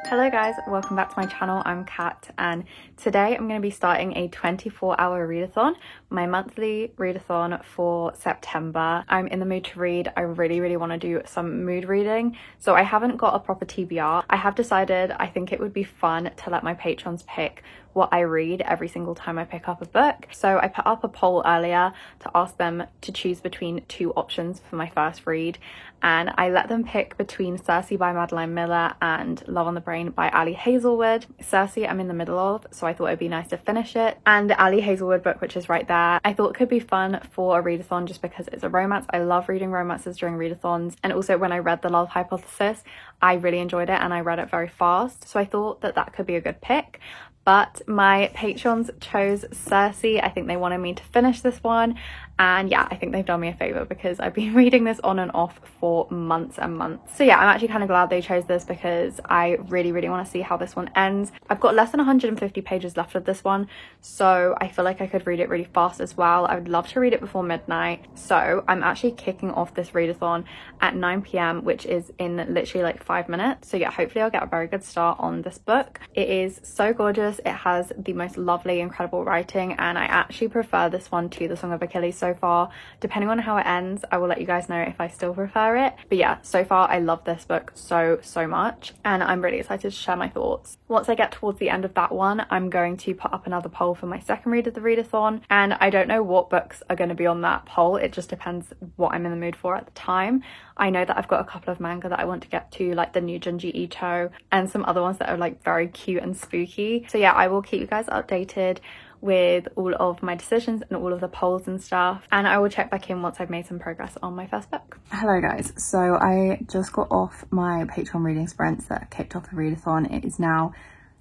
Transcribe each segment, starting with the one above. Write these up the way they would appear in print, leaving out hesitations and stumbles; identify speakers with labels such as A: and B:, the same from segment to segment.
A: Hello guys, welcome back to my channel. I'm Kat and today I'm going to be starting a 24-hour readathon, my monthly readathon for September. I'm in the mood to read. I really want to do some mood reading, so I haven't got a proper TBR. I have decided I think it would be fun to let my patrons pick what I read every single time I pick up a book. So I put up a poll earlier to ask them to choose between two options for my first read, and I let them pick between Circe by Madeline Miller and Love on the Brain by Ali Hazelwood. Circe I'm in the middle of, so I thought it'd be nice to finish it, and the Ali Hazelwood book, which is right there, I thought could be fun for a readathon just because it's a romance. I love reading romances during readathons, and also when I read The Love Hypothesis I really enjoyed it and I read it very fast, so I thought that that could be a good pick. But my patrons chose Circe. I think they wanted me to finish this one, and yeah, I think they've done me a favour because I've been reading this on and off for months and months. So yeah, I'm actually kind of glad they chose this because I really want to see how this one ends. I've got less than 150 pages left of this one, so I feel like I could read it really fast as well. I would love to read it before midnight, so I'm actually kicking off this readathon at 9 p.m, which is in literally like 5 minutes. So yeah, hopefully I'll get a very good start on this book. It is so gorgeous. It has the most lovely, incredible writing, and I actually prefer this one to The Song of Achilles so far. Depending on how it ends, I will let you guys know if I still prefer it. But yeah, so far I love this book so much, and I'm really excited to share my thoughts. Once I get towards the end of that one, I'm going to put up another poll for my second read of the readathon, and I don't know what books are going to be on that poll. It just depends what I'm in the mood for at the time. I know that I've got a couple of manga that I want to get to, like the new Junji Ito and some other ones that are like very cute and spooky. So yeah, I will keep you guys updated with all of my decisions and all of the polls and stuff, and I will check back in once I've made some progress on my first book. Hello guys, so I just got off my Patreon reading sprints that kicked off the readathon. It is now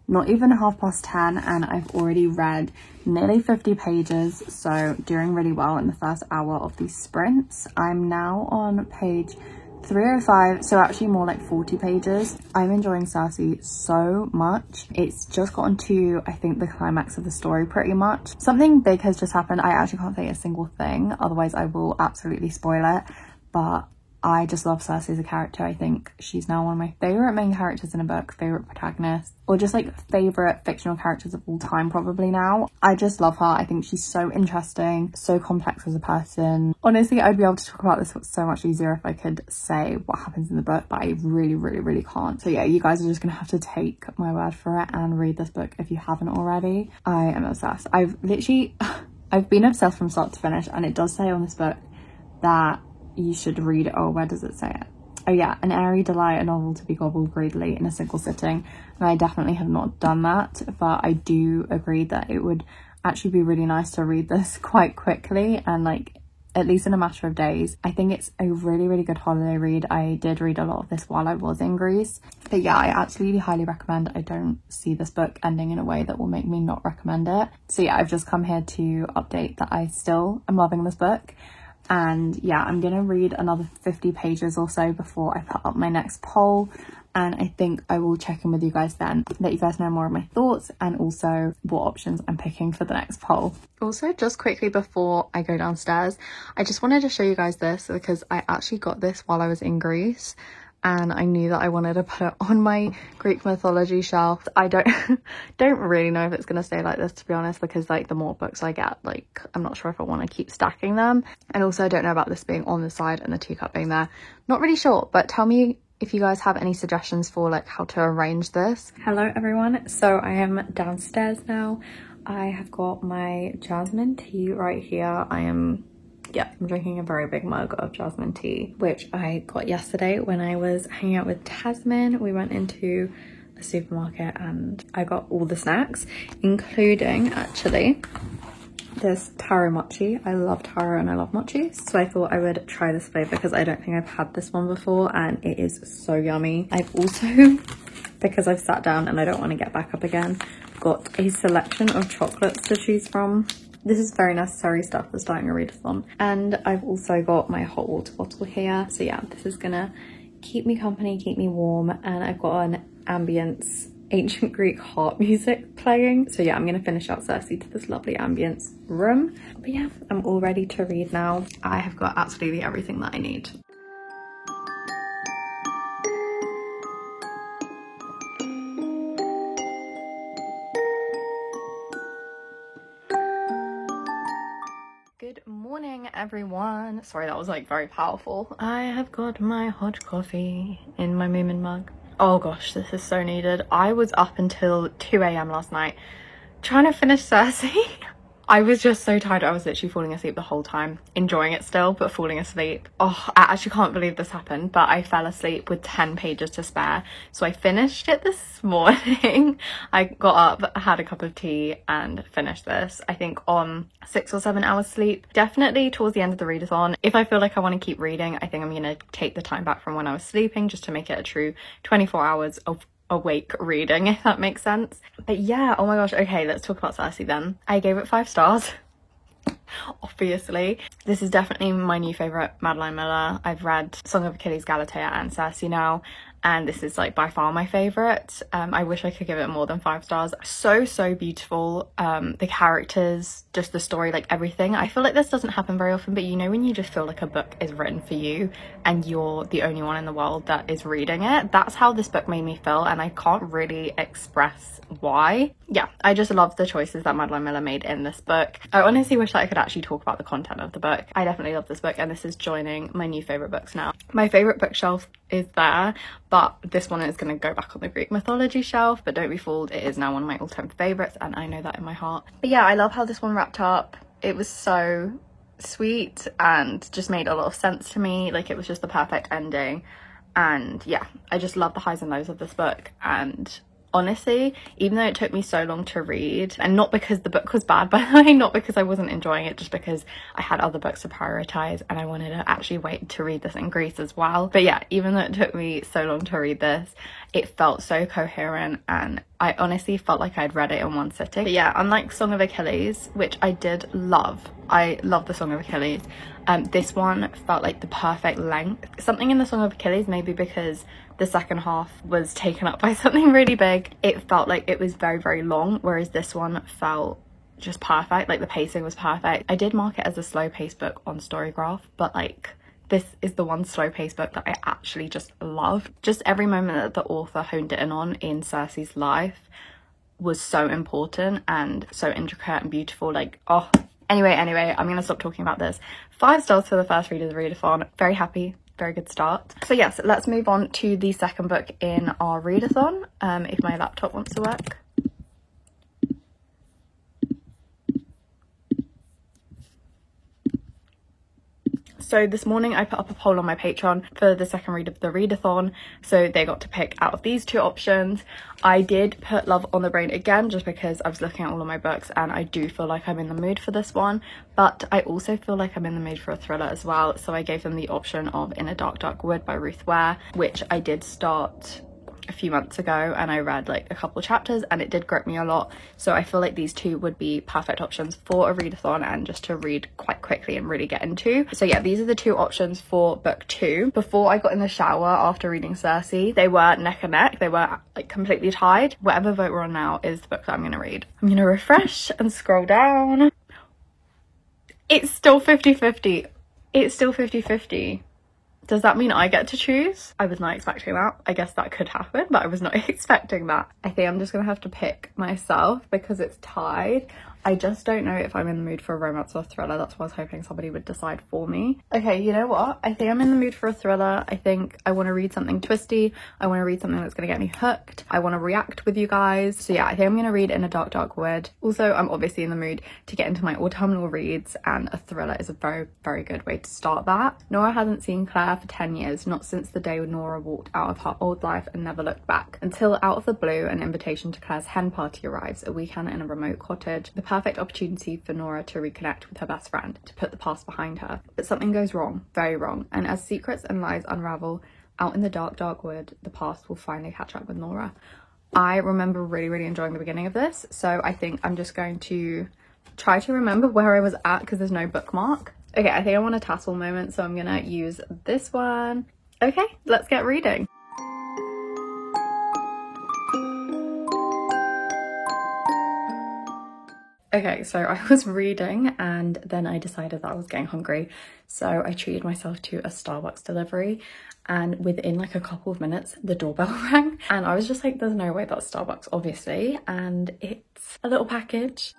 A: not even 10:30 and I've already read nearly 50 pages, so doing really well in the first hour of these sprints. I'm now on page 305, so actually more like 40 pages. I'm enjoying Circe so much. It's just gotten to, I think, the climax of the story pretty much. Something big has just happened. I actually can't say a single thing, otherwise I will absolutely spoil it, but I just love Circe as a character. I think she's now one of my favourite main characters in a book, favourite protagonist, or just like favourite fictional characters of all time probably now. I just love her. I think she's so interesting, so complex as a person. Honestly, I'd be able to talk about this so much easier if I could say what happens in the book, but I really can't. So yeah, you guys are just gonna have to take my word for it and read this book if you haven't already. I am obsessed. I've been obsessed from start to finish, and it does say on this book that you should read, oh, where does it say it? Oh yeah, an airy delight, a novel to be gobbled greedily in a single sitting. And I definitely have not done that, but I do agree that it would actually be really nice to read this quite quickly and like at least in a matter of days. I think it's a really good holiday read. I did read a lot of this while I was in Greece, but yeah, I absolutely highly recommend. I don't see this book ending in a way that will make me not recommend it. So yeah, I've just come here to update that I still am loving this book. And yeah, I'm gonna read another 50 pages or so before I put up my next poll, and I think I will check in with you guys then, let you guys know more of my thoughts and also what options I'm picking for the next poll. Also, just quickly before I go downstairs, I just wanted to show you guys this because I actually got this while I was in Greece, and I knew that I wanted to put it on my Greek mythology shelf. I don't really know if it's gonna stay like this, to be honest, because like the more books I get, like I'm not sure if I want to keep stacking them, and also I don't know about this being on the side and the teacup being there. Not really sure, but tell me if you guys have any suggestions for like how to arrange this. Hello everyone, so I am downstairs now. I have got my jasmine tea right here. I'm drinking a very big mug of jasmine tea, which I got yesterday when I was hanging out with Tasmin. We went into the supermarket and I got all the snacks, including actually this taro mochi. I love taro and I love mochi, so I thought I would try this flavour because I don't think I've had this one before, and it is so yummy. I've also, because I've sat down and I don't want to get back up again, got a selection of chocolates to choose from. This is very necessary stuff for starting a readathon. And I've also got my hot water bottle here. So yeah, this is gonna keep me company, keep me warm. And I've got an ambience ancient Greek harp music playing. So yeah, I'm gonna finish out Circe to this lovely ambience room. But yeah, I'm all ready to read now. I have got absolutely everything that I need. morning, everyone. Sorry, that was like very powerful. I have got my hot coffee in my Moomin mug. Oh gosh, this is so needed. I was up until 2 a.m. last night trying to finish Circe. I was just so tired. I was literally falling asleep the whole time, enjoying it still, but falling asleep. Oh, I actually can't believe this happened, but I fell asleep with 10 pages to spare. So I finished it this morning. I got up, had a cup of tea and finished this, I think on 6 or 7 hours sleep. Definitely towards the end of the readathon. If I feel like I want to keep reading, I think I'm going to take the time back from when I was sleeping just to make it a true 24 hours of awake reading, if that makes sense. But yeah, oh my gosh, okay, let's talk about Circe then. I gave it 5 stars. Obviously, this is definitely my new favorite Madeline Miller. I've read Song of Achilles, Galatea and Circe now, and this is like by far my favorite. I wish I could give it more than 5 stars. So beautiful. The characters, just the story, like everything. I feel like this doesn't happen very often, but you know when you just feel like a book is written for you and you're the only one in the world that is reading it? That's how this book made me feel, and I can't really express why. Yeah, I just love the choices that Madeline Miller made in this book. I honestly wish that I could actually talk about the content of the book. I definitely love this book, and this is joining my new favorite books now. My favorite bookshelf is there, but this one is going to go back on the Greek mythology shelf, but don't be fooled, it is now one of my all-time favorites, and I know that in my heart. But yeah, I love how this one wrapped up. It was so sweet and just made a lot of sense to me. Like, it was just the perfect ending, and yeah, I just love the highs and lows of this book. And honestly, even though it took me so long to read, and not because the book was bad, by the way, not because I wasn't enjoying it, just because I had other books to prioritize and I wanted to actually wait to read this in Greece as well. But yeah, even though it took me so long to read this, it felt so coherent, and I honestly felt like I'd read it in one sitting. But yeah, unlike Song of Achilles, which I did love, I love the Song of Achilles, this one felt like the perfect length. Something in the Song of Achilles, maybe because the second half was taken up by something really big, it felt like it was very long, whereas this one felt just perfect. Like, the pacing was perfect. I did mark it as a slow paced book on Storygraph, but like, this is the one slow paced book that I actually just loved. Just every moment that the author honed in on in Circe's life was so important and so intricate and beautiful. Like, oh, anyway, I'm gonna stop talking about this. 5 stars for the first read of the readathon. Very happy, very good start. So yes, let's move on to the second book in our readathon, if my laptop wants to work. So this morning I put up a poll on my Patreon for the second read of the readathon, so they got to pick out of these 2 options. I did put Love on the Brain again, just because I was looking at all of my books and I do feel like I'm in the mood for this one, but I also feel like I'm in the mood for a thriller as well, so I gave them the option of In a Dark Wood by Ruth Ware, which I did start a few months ago, and I read like a couple chapters and it did grip me a lot. So I feel like these 2 would be perfect options for a readathon and just to read quite quickly and really get into. So yeah, these are the 2 options for book 2. Before I got in the shower after reading Circe, they were neck and neck. They were like completely tied. Whatever vote we're on now is the book that I'm gonna read. I'm gonna refresh and scroll down. It's still 50-50. It's still 50-50. Does that mean I get to choose? I was not expecting that. I guess that could happen, but I was not expecting that. I think I'm just gonna have to pick myself because it's tied. I just don't know if I'm in the mood for a romance or thriller. That's why I was hoping somebody would decide for me. Okay, you know what? I think I'm in the mood for a thriller. I think I want to read something twisty. I want to read something that's going to get me hooked. I want to react with you guys. So yeah, I think I'm going to read In a Dark Wood. Also, I'm obviously in the mood to get into my autumnal reads, and a thriller is a very good way to start that. Nora hasn't seen Claire for 10 years, not since the day when Nora walked out of her old life and never looked back, until out of the blue an invitation to Claire's hen party arrives, a weekend in a remote cottage. The perfect opportunity for Nora to reconnect with her best friend, to put the past behind her. But something goes wrong, very wrong, and as secrets and lies unravel out in the dark wood, the past will finally catch up with Nora. I remember really enjoying the beginning of this, so I think I'm just going to try to remember where I was at because there's no bookmark. Okay, I think I want a tassel moment, so I'm gonna use this one. Okay, let's get reading. Okay, so I was reading and then I decided that I was getting hungry, so I treated myself to a Starbucks delivery, and within like a couple of minutes the doorbell rang and I was just like, there's no way that's Starbucks, obviously, and it's a little package.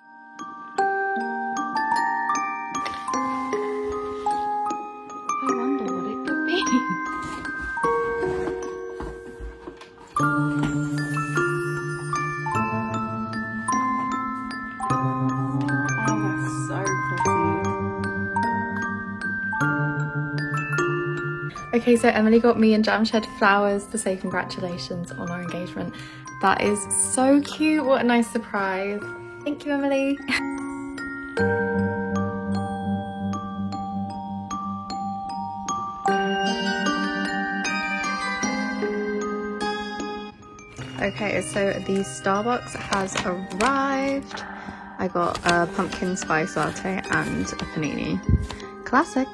A: Okay, so Emily got me and Jamshed flowers to say congratulations on our engagement. That is so cute. What a nice surprise. Thank you, Emily. Okay, so the Starbucks has arrived. I got a pumpkin spice latte and a panini. Classic.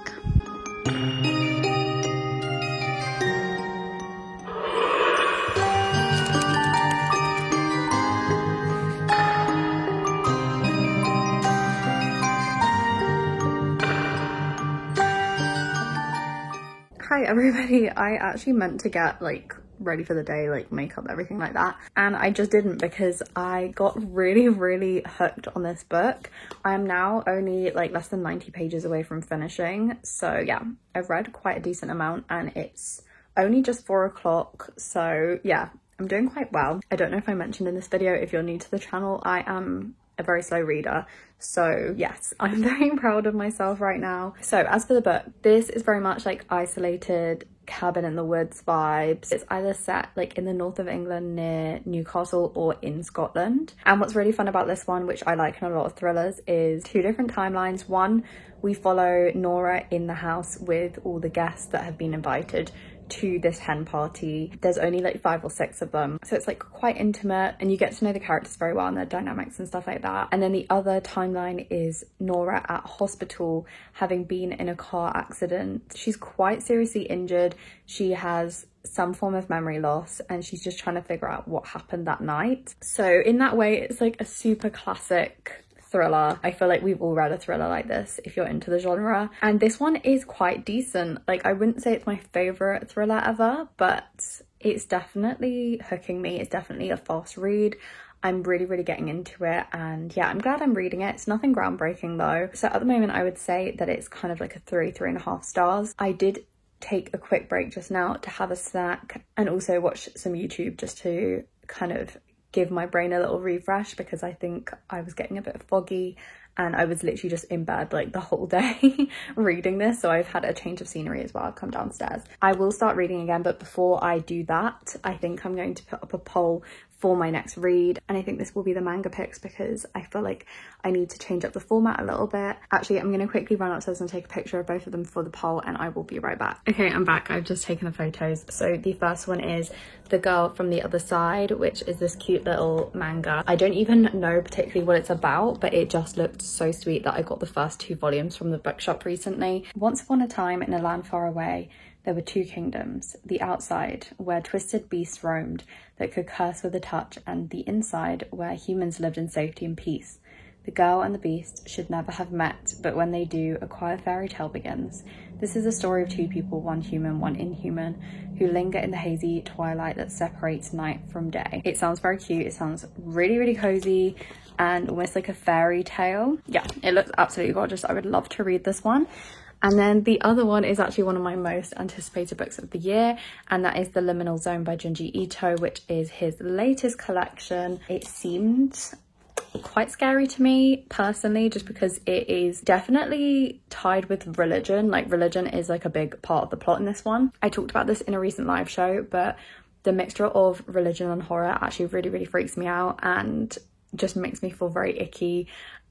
A: Hi everybody, I actually meant to get like ready for the day, like makeup, everything like that, and I just didn't because I got really hooked on this book. I am now only like less than 90 pages away from finishing, so yeah, I've read quite a decent amount and it's only just 4 o'clock, so yeah, I'm doing quite well. I don't know if I mentioned in this video, if you're new to the channel, I am a very slow reader, so yes, I'm very proud of myself right now. So as for the book, this is very much like isolated cabin in the woods vibes. It's either set like in the north of England near Newcastle or in Scotland. And what's really fun about this one, which I like in a lot of thrillers, is 2 different timelines. One, we follow Nora in the house with all the guests that have been invited to this hen party. There's only like 5 or 6 of them, so it's like quite intimate and you get to know the characters very well and their dynamics and stuff like that. And then the other timeline is Nora at hospital, having been in a car accident. She's quite seriously injured, she has some form of memory loss, and she's just trying to figure out what happened that night. So in that way, it's like a super classic thriller. I feel like we've all read a thriller like this if you're into the genre, and this one is quite decent. Like, I wouldn't say it's my favorite thriller ever, but it's definitely hooking me. It's definitely a fast read. I'm really getting into it, and yeah, I'm glad I'm reading it. It's nothing groundbreaking though, so at the moment I would say that it's kind of like a 3.5 stars. I did take a quick break just now to have a snack and also watch some YouTube just to kind of give my brain a little refresh, because I think I was getting a bit foggy and I was literally just in bed like the whole day reading this, so I've had a change of scenery as well. I've come downstairs. I will start reading again, but before I do that, I think I'm going to put up a poll for my next read, and I think this will be the manga picks because I feel like I need to change up the format a little bit. Actually, I'm going to quickly run upstairs and take a picture of both of them for the poll, and I will be right back. Okay, I'm back. I've just taken the photos. So the first one is The Girl from the Other Side, which is this cute little manga. I don't even know particularly what it's about, but it just looked so sweet that I got the first 2 volumes from the bookshop recently. Once upon a time, in a land far away, there were 2 kingdoms, the outside, where twisted beasts roamed that could curse with a touch, and the inside, where humans lived in safety and peace. The girl and the beast should never have met, but when they do, a quiet fairy tale begins. This is a story of 2 people, one human, one inhuman, who linger in the hazy twilight that separates night from day. It sounds very cute. It sounds really cozy and almost like a fairy tale. Yeah, it looks absolutely gorgeous. I would love to read this one. And then the other one is actually one of my most anticipated books of the year, and that is The Liminal Zone by Junji Ito, which is his latest collection. It seemed quite scary to me personally, just because it is definitely tied with religion. Like, religion is like a big part of the plot in this one. I talked about this in a recent live show, but the mixture of religion and horror actually really freaks me out and just makes me feel very icky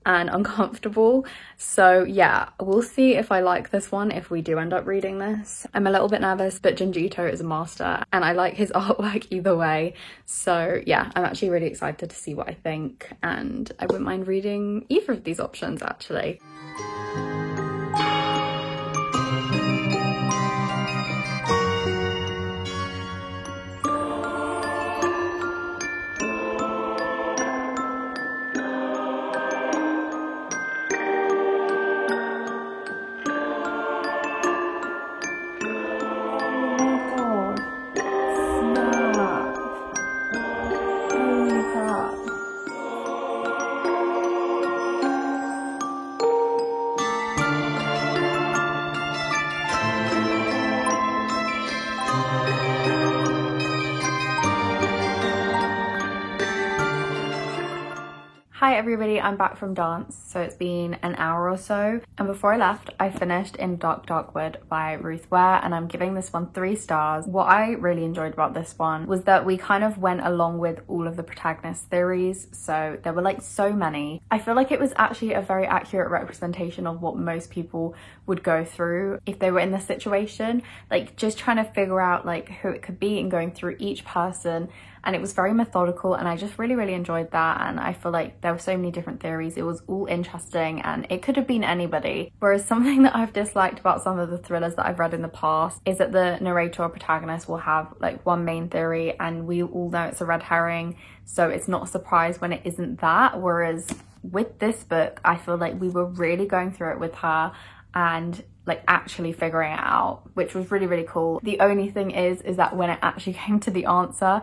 A: and uncomfortable. So yeah, we'll see if I like this one if we do end up reading this. I'm a little bit nervous, but Junji Ito is a master and I like his artwork either way. So yeah, I'm actually really excited to see what I think, and I wouldn't mind reading either of these options actually. Hi everybody, I'm back from dance, so it's been an hour or so, and before I left I finished In Dark Dark Wood by Ruth Ware, and I'm giving this one 3 stars. What I really enjoyed about this one was that we kind of went along with all of the protagonist theories, so there were like so many. I feel like it was actually a very accurate representation of what most people would go through if they were in this situation, like just trying to figure out like who it could be and going through each person. And it was very methodical, and I just really enjoyed that. And I feel like there were so many different theories. It was all interesting, and it could have been anybody. Whereas something that I've disliked about some of the thrillers that I've read in the past is that the narrator or protagonist will have like one main theory, and we all know it's a red herring, so it's not a surprise when it isn't that. Whereas with this book, I feel like we were really going through it with her and like actually figuring it out, which was really cool. The only thing is that when it actually came to the answer,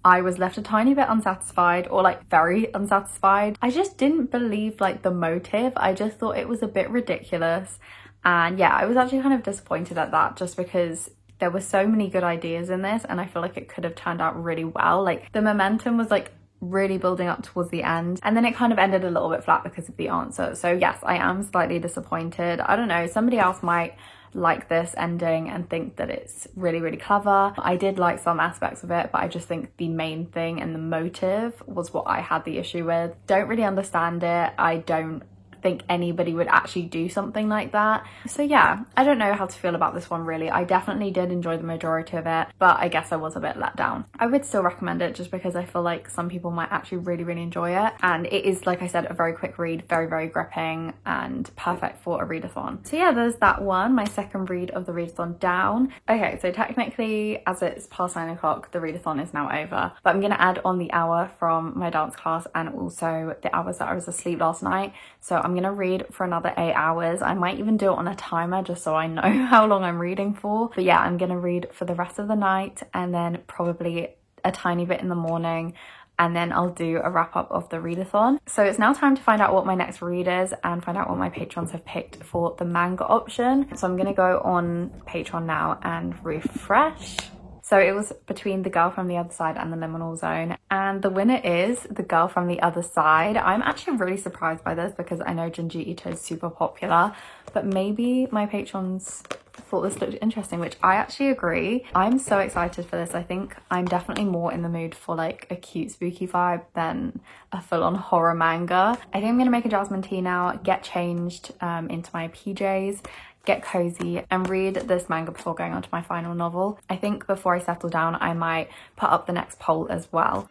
A: I was left a tiny bit unsatisfied, or like very unsatisfied. I just didn't believe like the motive. I just thought it was a bit ridiculous. And yeah, I was actually kind of disappointed at that, just because there were so many good ideas in this, and I feel like it could have turned out really well. Like the momentum was like really building up towards the end, and then it kind of ended a little bit flat because of the answer. So yes, I am slightly disappointed. I don't know, somebody else might like this ending and think that it's really clever. I did like some aspects of it, but I just think the main thing and the motive was what I had the issue with. Don't really understand it. I don't think anybody would actually do something like that. So yeah, I don't know how to feel about this one really. I definitely did enjoy the majority of it, but I guess I was a bit let down. I would still recommend it just because I feel like some people might actually really enjoy it, and it is, like I said, a very quick read, very gripping and perfect for a readathon. So yeah, there's that one, my second read of the readathon down. Okay, so technically as it's past 9 o'clock, the readathon is now over, but I'm gonna add on the hour from my dance class and also the hours that I was asleep last night. So I'm gonna read for another 8 hours. I might even do it on a timer just so I know how long I'm reading for. But yeah, I'm gonna read for the rest of the night, and then probably a tiny bit in the morning, and then I'll do a wrap up of the readathon. So it's now time to find out what my next read is and find out what my patrons have picked for the manga option. So I'm gonna go on Patreon now and refresh. So it was between The Girl from the Other Side and The Liminal Zone, and the winner is The Girl from the Other Side. I'm actually really surprised by this because I know Junji Ito is super popular, but maybe my patrons thought this looked interesting, which I actually agree. I'm so excited for this. I think I'm definitely more in the mood for like a cute spooky vibe than a full-on horror manga. I think I'm gonna make a jasmine tea now, get changed into my PJs, get cozy and read this manga before going on to my final novel. I think before I settle down, I might put up the next poll as well.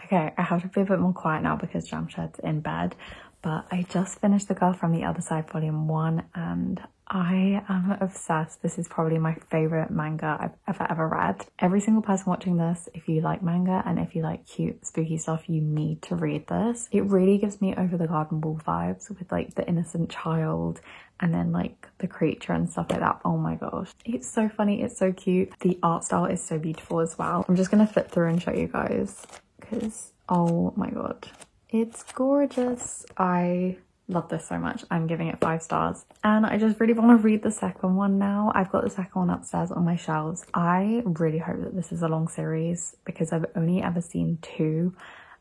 A: Okay, I have to be a bit more quiet now because Jamshed's in bed, but I just finished The Girl from the Other Side Volume 1 and I am obsessed. This is probably my favourite manga I've ever read. Every single person watching this, if you like manga and if you like cute spooky stuff, you need to read this. It really gives me Over the Garden Wall vibes with like the innocent child and then like the creature and stuff like that. Oh my gosh, it's so funny, it's so cute. The art style is so beautiful as well. I'm just gonna flip through and show you guys because oh my god, it's gorgeous. I love this so much. I'm giving it 5 stars, and I just really want to read the second one now. I've got the second one upstairs on my shelves. I really hope that this is a long series because I've only ever seen 2,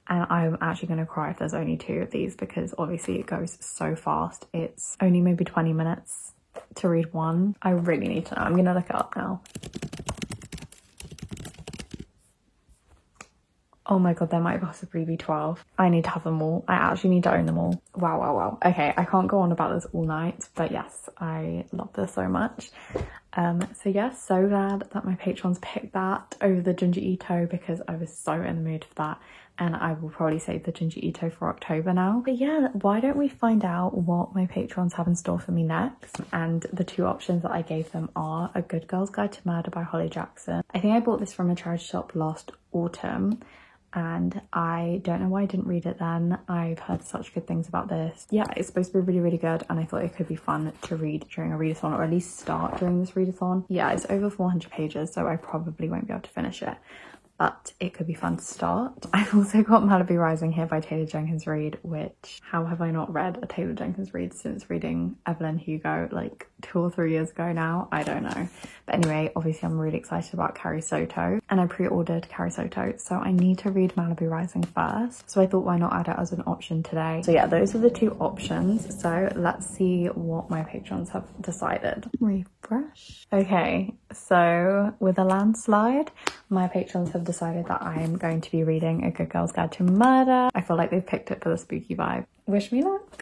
A: and I'm actually going to cry if there's only 2 of these because obviously it goes so fast. It's only maybe 20 minutes to read one. I really need to know. I'm going to look it up now. Oh my god, there might possibly be 12. I need to have them all. I actually need to own them all. Wow. Okay, I can't go on about this all night, but yes, I love this so much. So yes, so glad that my patrons picked that over the Junji Ito because I was so in the mood for that, and I will probably save the Junji Ito for October now. But yeah, why don't we find out what my patrons have in store for me next? And the 2 options that I gave them are A Good Girl's Guide to Murder by Holly Jackson. I think I bought this from a charity shop last autumn, and I don't know why I didn't read it then. I've heard such good things about this. Yeah, it's supposed to be really, really good, and I thought it could be fun to read during a readathon, or at least start during this readathon. Yeah, it's over 400 pages, so I probably won't be able to finish it, but it could be fun to start. I've also got Malibu Rising here by Taylor Jenkins Reid, which, how have I not read a Taylor Jenkins Reid since reading Evelyn Hugo like 2 or 3 years ago now? I don't know. But anyway, obviously I'm really excited about Carrie Soto, and I pre-ordered Carrie Soto, so I need to read Malibu Rising first. So I thought, why not add it as an option today? So yeah, those are the 2 options. So let's see what my patrons have decided. Refresh. Okay, so with a landslide, my patrons have decided that I am going to be reading A Good Girl's Guide to Murder. I feel like they've picked it for the spooky vibe. Wish me luck.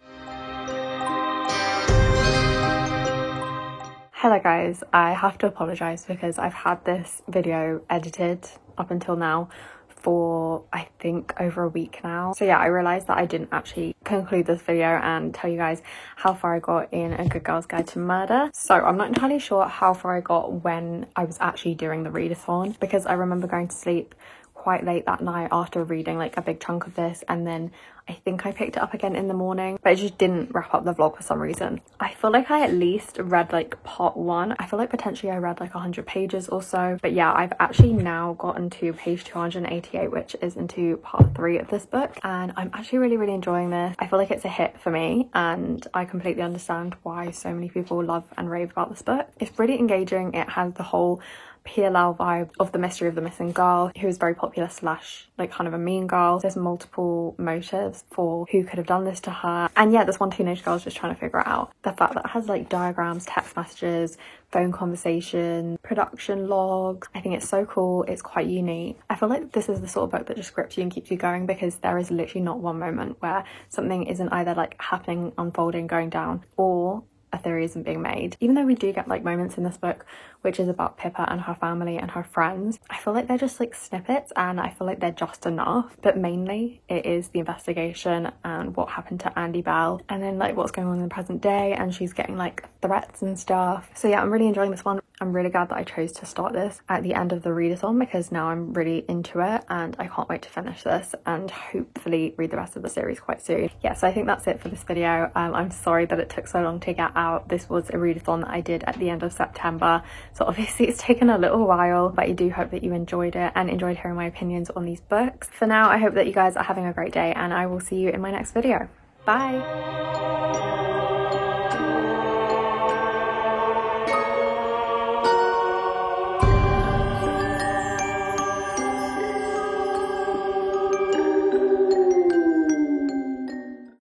A: Hello guys, I have to apologise because I've had this video edited up until now for I think over a week now. So yeah, I realised that I didn't actually conclude this video and tell you guys how far I got in A Good Girl's Guide to Murder. So I'm not entirely sure how far I got when I was actually doing the readathon, because I remember going to sleep quite late that night after reading like a big chunk of this, and then I think I picked it up again in the morning, but I just didn't wrap up the vlog for some reason. I feel like I at least read like part 1. I feel like potentially I read like 100 pages or so, but yeah, I've actually now gotten to page 288, which is into part 3 of this book, and I'm actually really, really enjoying this. I feel like it's a hit for me, and I completely understand why so many people love and rave about this book. It's really engaging. It has the whole PLL vibe of the mystery of the missing girl, who is very popular slash like kind of a mean girl. There's multiple motives for who could have done this to her, and yeah, this one teenage girl is just trying to figure it out. The fact that it has like diagrams, text messages, phone conversation, production logs, I think it's so cool. It's quite unique. I feel like this is the sort of book that just grips you and keeps you going, because there is literally not one moment where something isn't either like happening, unfolding, going down, or a theory isn't being made. Even though we do get like moments in this book which is about Pippa and her family and her friends, I feel like they're just like snippets, and I feel like they're just enough. But mainly it is the investigation and what happened to Andy Bell, and then like what's going on in the present day, and she's getting like threats and stuff. So yeah, I'm really enjoying this one. I'm really glad that I chose to start this at the end of the readathon, because now I'm really into it and I can't wait to finish this and hopefully read the rest of the series quite soon. Yeah, so I think that's it for this video. I'm sorry that it took so long to get out. This was a readathon that I did at the end of September, so obviously it's taken a little while, but I do hope that you enjoyed it and enjoyed hearing my opinions on these books. For now, I hope that you guys are having a great day, and I will see you in my next video. Bye!